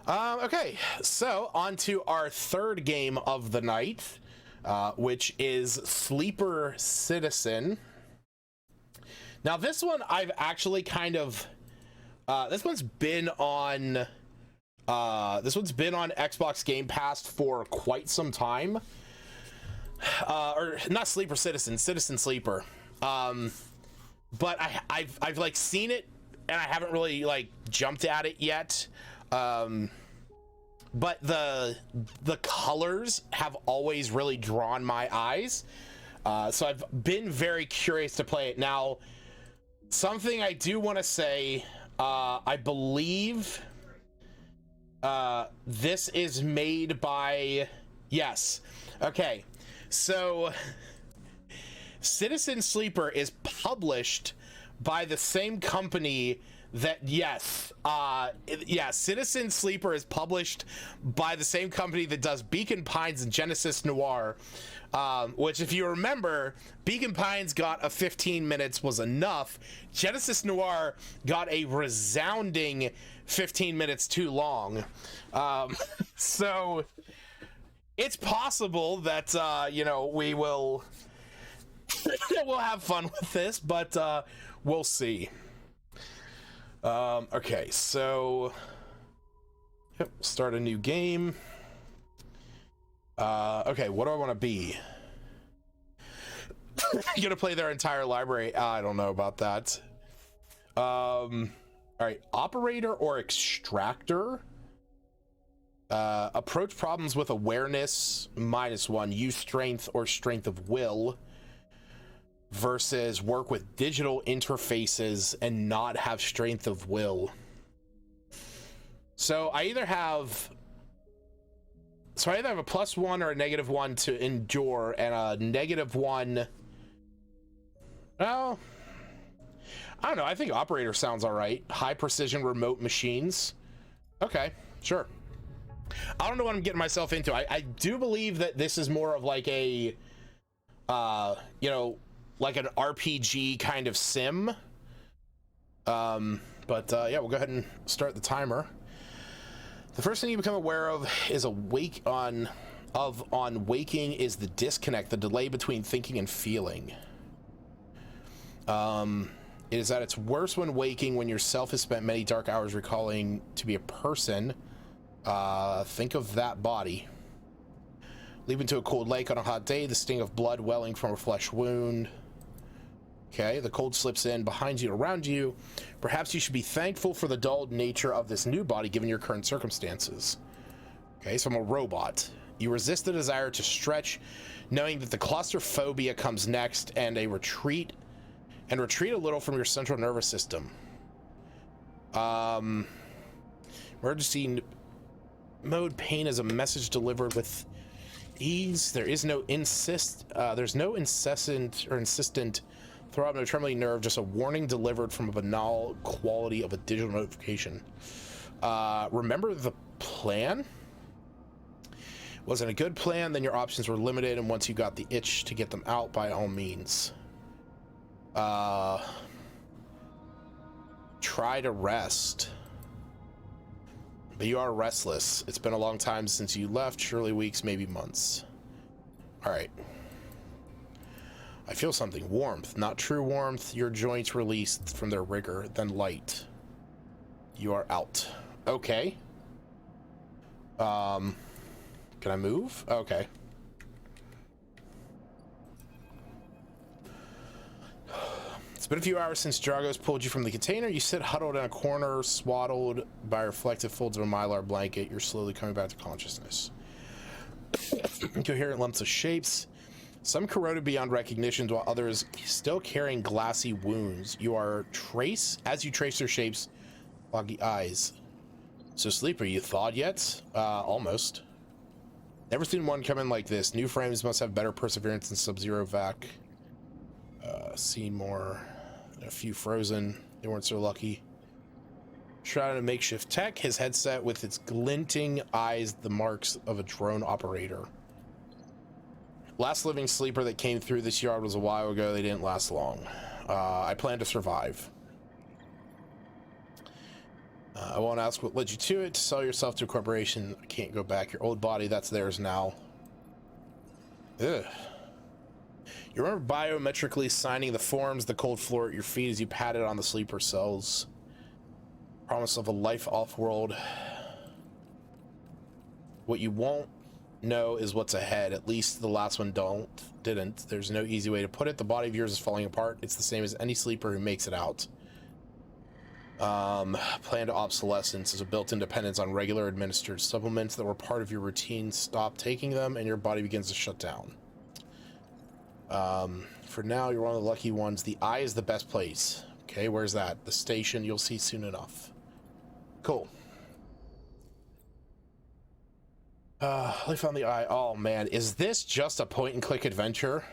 Okay, so on to our third game of the night, which is Sleeper Citizen. Now, this one I've actually kind of this one's been on Xbox Game Pass for quite some time. Or not Sleeper Citizen, Citizen Sleeper. But I've like seen it and I haven't really like jumped at it yet. But the colors have always really drawn my eyes. So I've been very curious to play it. Now, something I do want to say, I believe this is made by, yes. Okay. So Citizen Sleeper is published by the same company that, Citizen Sleeper is published by the same company that does Beacon Pines and Genesis Noir, which, if you remember, Beacon Pines got a 15 minutes was enough. Genesis Noir got a resounding 15 minutes too long. So it's possible that, we will we'll have fun with this, but we'll see. Okay, so start a new game. Okay, what do I want to be? You're gonna play their entire library? I don't know about that. All right, operator or extractor. Approach problems with awareness -1. Use strength or strength of will. Versus work with digital interfaces and not have strength of will. So I either have a +1 or a -1 to endure, and a -1. Well, I don't know. I think operator sounds all right. High precision remote machines. Okay, sure. I don't know what I'm getting myself into. I do believe that this is more of like a, like an RPG kind of sim. Yeah, we'll go ahead and start the timer. The first thing you become aware of is on waking is the disconnect, the delay between thinking and feeling. It is at its worst when waking, when yourself has spent many dark hours recalling to be a person. Think of that body. Leap into a cold lake on a hot day, the sting of blood welling from a flesh wound. Okay, the cold slips in behind you, around you. Perhaps you should be thankful for the dulled nature of this new body given your current circumstances. Okay, so I'm a robot. You resist the desire to stretch, knowing that the claustrophobia comes next, and retreat a little from your central nervous system. Emergency mode pain is a message delivered with ease. There's no incessant throb, no trembling nerve, just a warning delivered from a banal quality of a digital notification. Remember the plan? Wasn't a good plan, then your options were limited, and once you got the itch to get them out, by all means. Try to rest. But you are restless. It's been a long time since you left, surely weeks, maybe months. Alright. I feel something. Warmth. Not true warmth. Your joints released from their rigor. Then light. You are out. Okay. Can I move? Okay. It's been a few hours since Dragos pulled you from the container. You sit huddled in a corner, swaddled by reflective folds of a mylar blanket. You're slowly coming back to consciousness. Incoherent lumps of shapes. Some corroded beyond recognition, while others still carrying glassy wounds. As you trace their shapes, foggy eyes. So, Sleeper, you thawed yet? Almost. Never seen one come in like this. New frames must have better perseverance than Sub-Zero Vac. Seen more. A few frozen. They weren't so lucky. Shrouded in makeshift tech, his headset with its glinting eyes, the marks of a drone operator. Last living sleeper that came through this yard was a while ago. They didn't last long. I plan to survive. I won't ask what led you to it. To sell yourself to a corporation, I can't go back. Your old body, that's theirs now. Ugh. You remember biometrically signing the forms, the cold floor at your feet as you patted on the sleeper cells. Promise of a life off-world. What you won't know is what's ahead. At least the last one didn't. There's no easy way to put it. The body of yours is falling apart. It's the same as any sleeper who makes it out. Planned obsolescence is a built-in dependence on regular administered supplements that were part of your routine. Stop taking them and your body begins to shut down. For now, you're one of the lucky ones. The eye is the best place. Okay, where's that? The station. You'll see soon enough. Cool. I found the eye. Oh man, is this just a point-and-click adventure?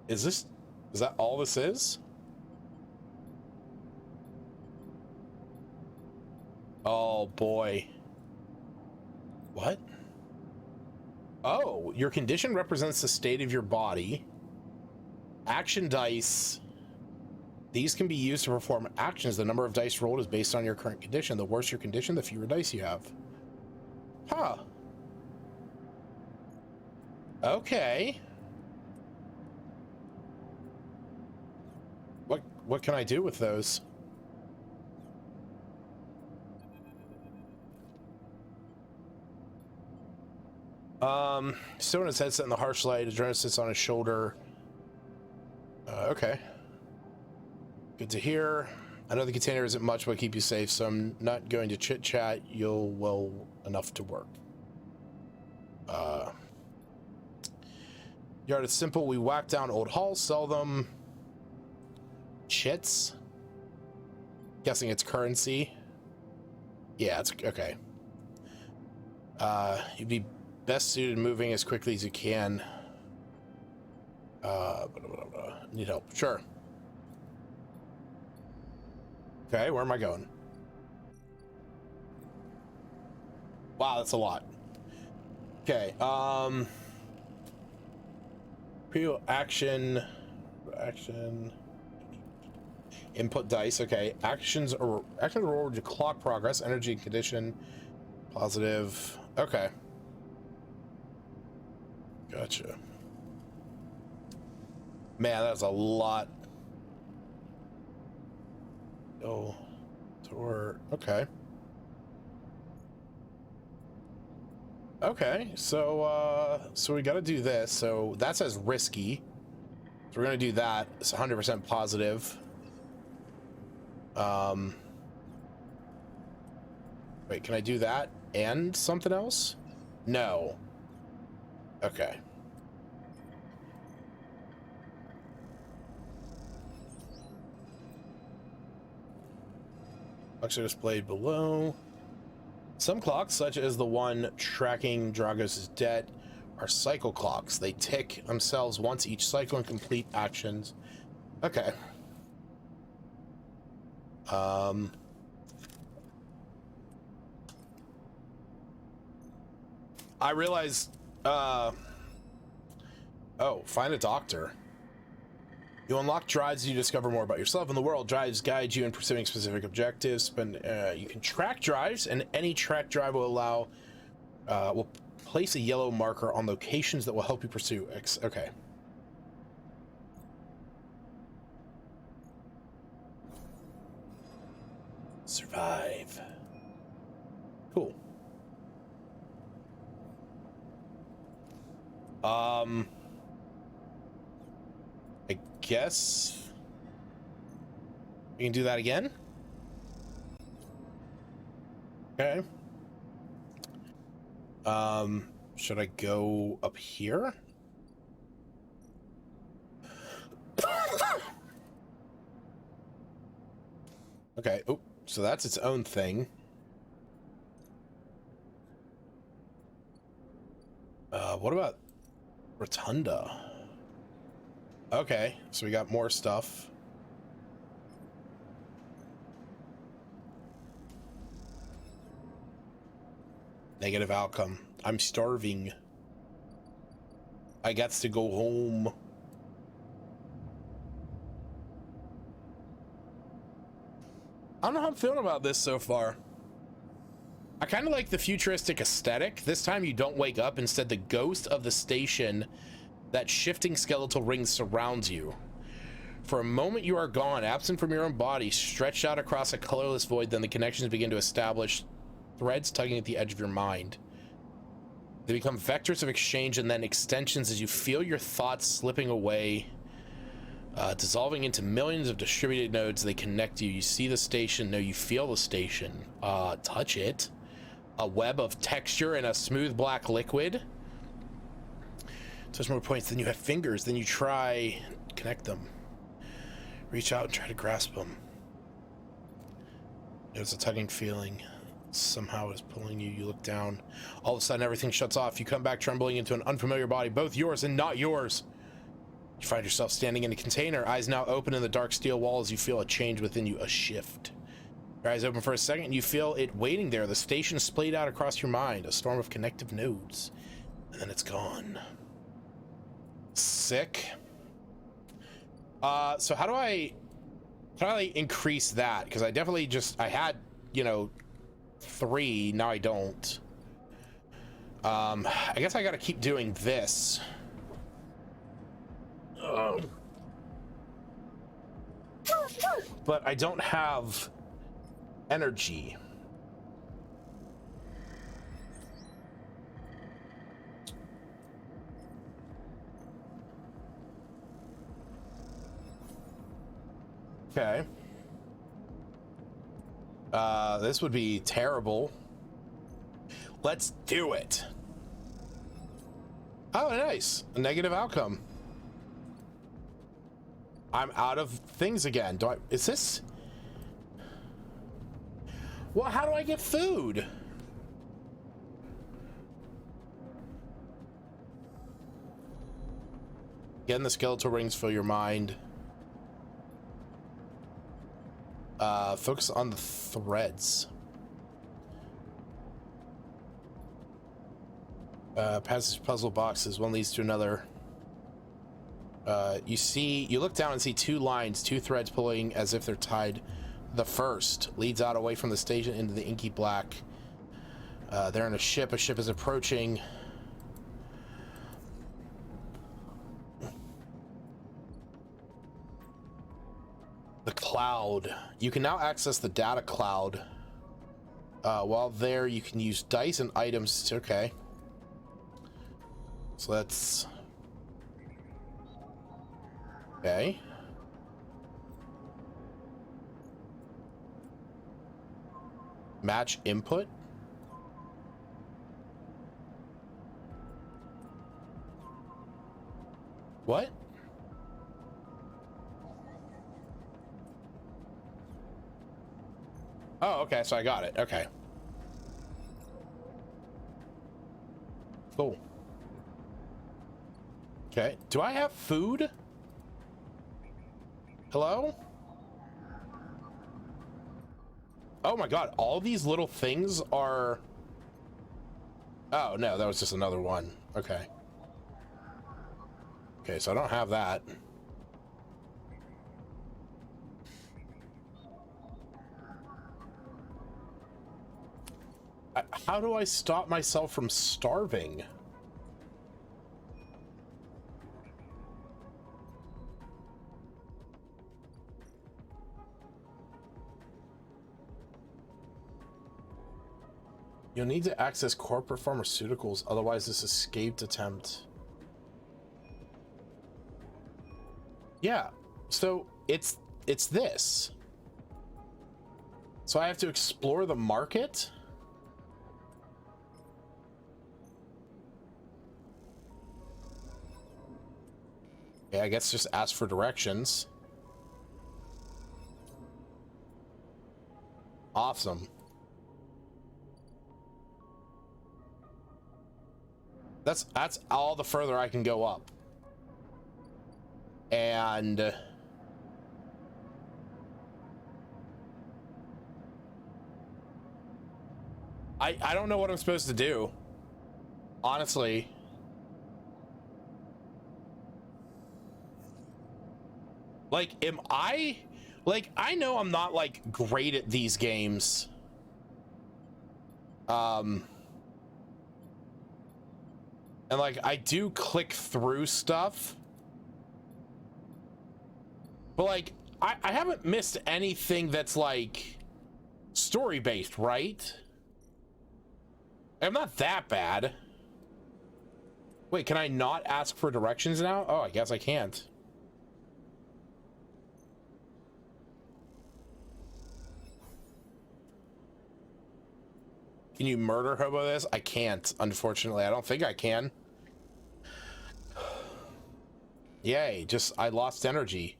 Is that all this is? Oh boy. What? Oh, your condition represents the state of your body. Action dice. These can be used to perform actions. The number of dice rolled is based on your current condition. The worse your condition, the fewer dice you have. Huh. Okay. What can I do with those? Still in his headset in the harsh light, Adrenaline sits on his shoulder. Okay. Good to hear. I know the container isn't much, but keep you safe, so I'm not going to chit-chat. You'll well enough to work. Yard is simple. We whack down old hulls, sell them. Chits? Guessing it's currency. Yeah, it's okay. You'd be best suited moving as quickly as you can. Need help. Sure. Okay, where am I going? Wow, that's a lot. Okay, action, input dice. Okay, actions reward your clock progress, energy condition, positive. Okay, gotcha. Man, that's a lot. Oh, okay. Okay, so we got to do this. So that says risky. So we're gonna do that. It's 100% positive. Wait, can I do that and something else? No. Okay. Clocks are displayed below. Some clocks, such as the one tracking Dragos' debt, are cycle clocks. They tick themselves once each cycle and complete actions. Okay. I realize, oh, find a doctor. You unlock drives, you discover more about yourself and the world. Drives guide you in pursuing specific objectives. You can track drives, and any track drive will allow, will place a yellow marker on locations that will help you pursue X. Okay. Survive. Cool. I guess we can do that again. Okay. Should I go up here? Okay. Oh, so that's its own thing. What about Rotunda? Okay, so we got more stuff. Negative outcome. I'm starving. I got to go home. I don't know how I'm feeling about this so far. I kind of like the futuristic aesthetic. This time you don't wake up. Instead, the ghost of the station, that shifting skeletal ring, surrounds you. For a moment you are gone, absent from your own body, stretched out across a colorless void. Then the connections begin to establish, threads tugging at the edge of your mind. They become vectors of exchange and then extensions as you feel your thoughts slipping away, dissolving into millions of distributed nodes. They connect you. You see the station. No, you feel the station. Touch it. A web of texture and a smooth black liquid. Touch more points. Then you have fingers. Then you try connect them. Reach out and try to grasp them. There's a tugging feeling. Somehow is pulling you. You look down. All of a sudden, everything shuts off. You come back trembling into an unfamiliar body, both yours and not yours. You find yourself standing in a container, eyes now open in the dark steel walls. You feel a change within you, a shift. Your eyes open for a second, and you feel it waiting there. The station splayed out across your mind, a storm of connective nodes. And then it's gone. Sick. So how do I increase that? Because I definitely I had, you know, 3, now I don't. I guess I gotta keep doing this. But I don't have energy. Okay. This would be terrible. Let's do it. Oh, nice. A negative outcome. I'm out of things again. Is this? Well, how do I get food? Again, the skeletal rings fill your mind. Focus on the threads. Passage puzzle boxes. One leads to another. You look down and see 2 lines, 2 threads pulling as if they're tied. The first leads out away from the station into the inky black. They're in a ship. A ship is approaching. The cloud. You can now access the data cloud. While there, you can use dice and items. Okay. So let's... Okay. Match input. What? Oh, okay, so I got it. Okay. Cool. Okay. Do I have food? Hello? Oh my god, all these little things are... Oh, no, that was just another one. Okay. Okay, so I don't have that. How do I stop myself from starving? You'll need to access corporate pharmaceuticals, otherwise this escaped attempt. Yeah, so it's this. So I have to explore the market? Yeah, I guess just ask for directions. Awesome. That's all the further I can go up. And I don't know what I'm supposed to do. Honestly. Like, am I... Like, I know I'm not, like, great at these games. And, like, I do click through stuff. But, like, I haven't missed anything that's, like, story-based, right? I'm not that bad. Wait, can I not ask for directions now? Oh, I guess I can't. Can you murder hobo this? I can't, unfortunately. I don't think I can. Yay, just I lost energy.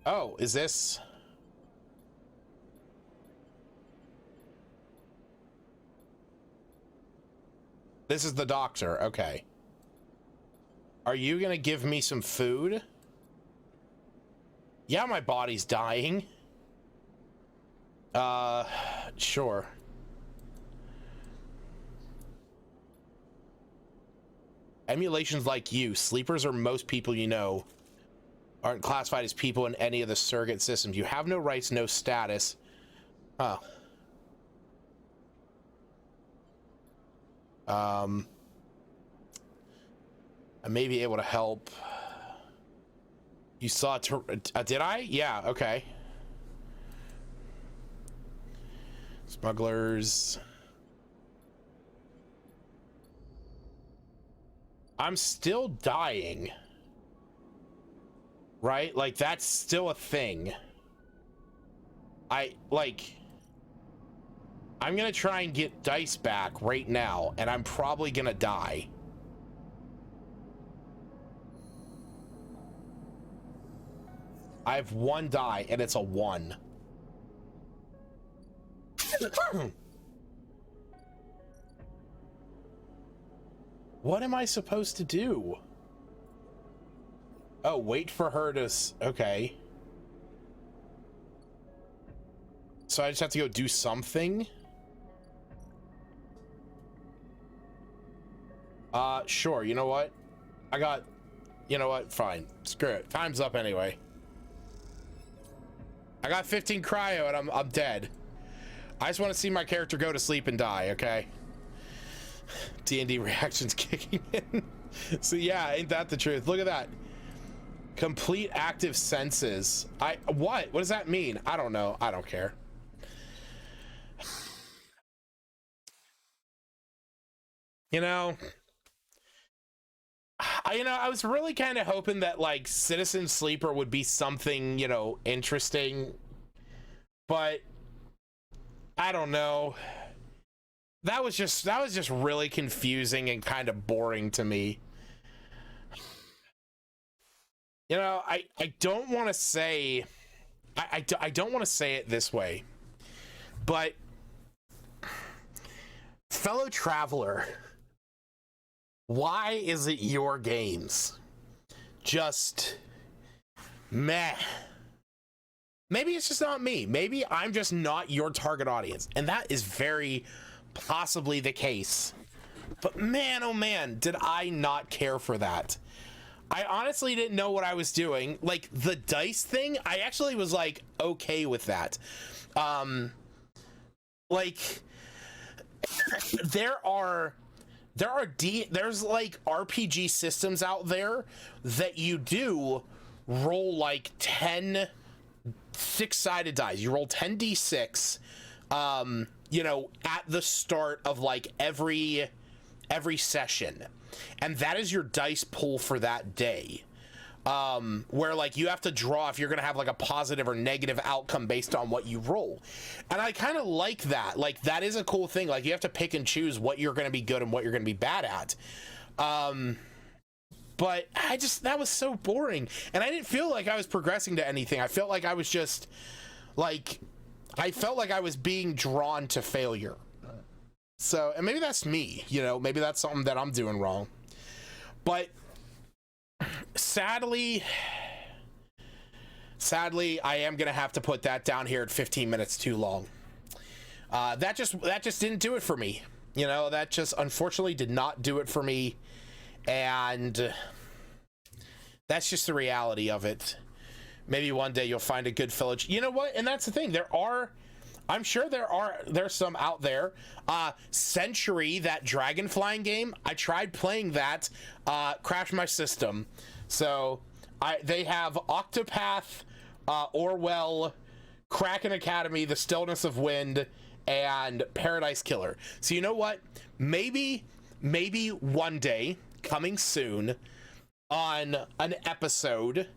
Oh, is this... This is the doctor, okay. Are you gonna give me some food? Yeah, my body's dying. Sure. Emulations like you, sleepers or most people you know, aren't classified as people in any of the surrogate systems. You have no rights, no status. Huh. I may be able to help. You saw did I? Yeah, okay. Smugglers. I'm still dying. Right? Like, that's still a thing. I'm gonna try and get dice back right now, and I'm probably gonna die. I have one die, and it's a 1. What am I supposed to do? Oh, wait for her to... Okay. So I just have to go do something? Sure, you know what? You know what? Fine. Screw it. Time's up anyway. I got 15 cryo and I'm dead. I just want to see my character go to sleep and die, okay? D&D reactions kicking in. So yeah, ain't that the truth? Look at that. Complete active senses. What does that mean? I don't know. I don't care. You know, I was really kind of hoping that like Citizen Sleeper would be something, you know, interesting, but I don't know. That was just really confusing and kind of boring to me. You know, I don't want to say, I don't want to say it this way, but fellow traveler, why is it your games just meh? Maybe it's just not me. Maybe I'm just not your target audience, and that is very possibly the case. But man, oh man, did I not care for that. I honestly didn't know what I was doing. Like the dice thing, I actually was like okay with that. Like there's like RPG systems out there that you do roll like 10 6-sided dice. You roll 10d6 you know, at the start of like every session, and that is your dice pool for that day, where like you have to draw if you're gonna have like a positive or negative outcome based on what you roll. And I kind of like that. Like that is a cool thing. Like you have to pick and choose what you're gonna be good and what you're gonna be bad at. But that was so boring, and I didn't feel like I was progressing to anything. I felt like I was just like, I felt like I was being drawn to failure. So, and maybe that's me, you know, maybe that's something that I'm doing wrong. But sadly, I am gonna have to put that down here at 15 minutes too long. That just didn't do it for me. You know, that just unfortunately did not do it for me. And that's just the reality of it. maybe one day you'll find a good fellow. You know what? And that's the thing. I'm sure there's some out there. Century, that dragon flying game, I tried playing that, crashed my system. So they have Octopath, Orwell, Kraken Academy, The Stillness of Wind, and Paradise Killer. So you know what? Maybe one day, coming soon, on an episode,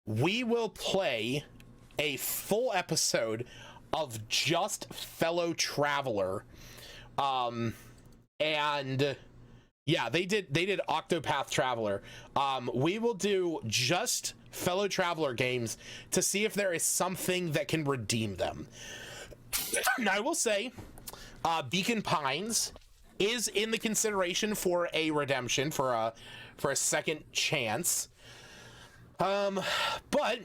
we will play a full episode of just Fellow Traveler. And yeah, they did Octopath Traveler. We will do just Fellow Traveler games to see if there is something that can redeem them. Now, I will say, Beacon Pines is in the consideration for a redemption, for a second chance. But